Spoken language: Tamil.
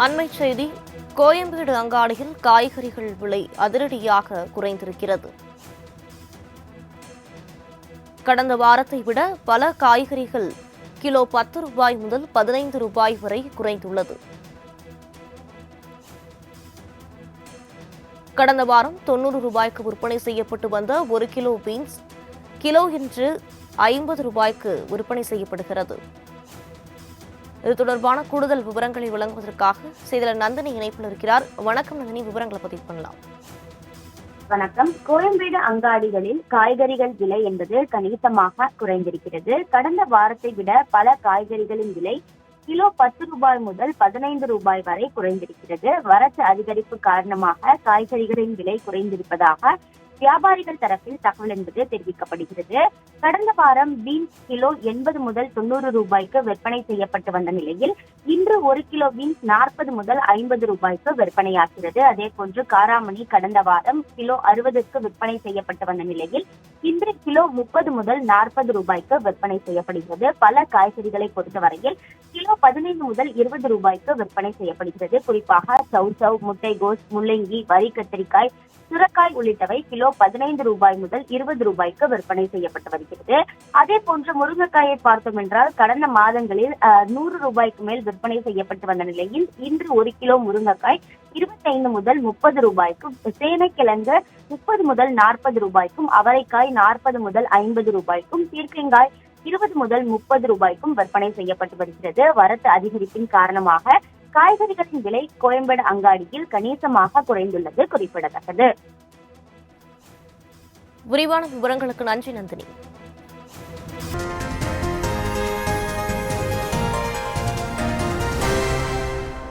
அண்மைச் செய்தி. கோயம்பேடு அங்காடியில் காய்கறிகள் விலை அதிரடியாக குறைந்திருக்கிறது. கடந்த வாரத்தை விட பல காய்கறிகள் கிலோ 10 ரூபாய் முதல் 15 ரூபாய் வரை குறைந்துள்ளது. கடந்த வாரம் 90 ரூபாய்க்கு விற்பனை செய்யப்பட்டு வந்த 1 கிலோ பீன்ஸ் கிலோ இன்று 50 ரூபாய்க்கு விற்பனை செய்யப்படுகிறது. இது தொடர்பான கூடுதல் விவரங்களை வழங்குவதற்காக செய்தியாளர் நந்தினி இணைப்பில் இருக்கிறார். வணக்கம் நந்தினி, விவரங்களை பதிவு பண்ணலாம். வணக்கம். கோயம்பேடு அங்காடிகளில் காய்கறிகள் விலை என்பது கணிசமாக குறைந்திருக்கிறது. கடந்த வாரத்தை விட பல காய்கறிகளின் விலை கிலோ 10 ரூபாய் முதல் 15 ரூபாய் வரை குறைந்திருக்கிறது. வரத்து அதிகரிப்பு காரணமாக காய்கறிகளின் விலை குறைந்திருப்பதாக வியாபாரிகள் தரப்பில் தகவல் என்பது தெரிவிக்கப்படுகிறது. கடந்த வாரம் பீன்ஸ் கிலோ 80 முதல் 90 ரூபாய்க்கு விற்பனை செய்யப்பட்டு வந்த நிலையில் இன்று 1 கிலோ பீன்ஸ் 40 முதல் 50 ரூபாய்க்கு விற்பனையாகிறது. அதே போன்று காராமணி கடந்த வாரம் கிலோ 60க்கு விற்பனை செய்யப்பட்டு வந்த நிலையில் இன்று கிலோ 30 முதல் 40 ரூபாய்க்கு விற்பனை செய்யப்படுகிறது. பல காய்கறிகளை பொறுத்தவரையில் கிலோ 15 முதல் 20 ரூபாய்க்கு விற்பனை செய்யப்படுகிறது. குறிப்பாக சௌசௌ, முட்டைகோஸ், முள்ளங்கி, வரி கத்திரிக்காய், சுரக்காய் உள்ளிட்டவை கிலோ 15 ரூபாய் முதல் 20 ரூபாய்க்கு விற்பனை செய்யப்பட்டு வருகிறது. அதே போன்று முருங்கைக்காயை பார்த்தோம் என்றால் கடந்த மாதங்களில் 100 ரூபாய்க்கு மேல் விற்பனை செய்யப்பட்டு வந்த நிலையில் இன்று 1 கிலோ முருங்கைக்காய் 25 முதல் 30 ரூபாய்க்கும், சேனைக்கிழங்கு 30 முதல் 40 ரூபாய்க்கும், அவரைக்காய் 40 முதல் 50 ரூபாய்க்கும், பீர்க்கங்காய் 20 முதல் 30 ரூபாய்க்கும் விற்பனை செய்யப்பட்டு வருகிறது. வரத்து அதிகரிப்பின் காரணமாக காய்கறிகளின் விலை கோயம்பேடு அங்காடியில் கணிசமாக குறைந்துள்ளது குறிப்பிடத்தக்கது. விரிவான விவரங்களுக்கு நன்றி நந்தினி.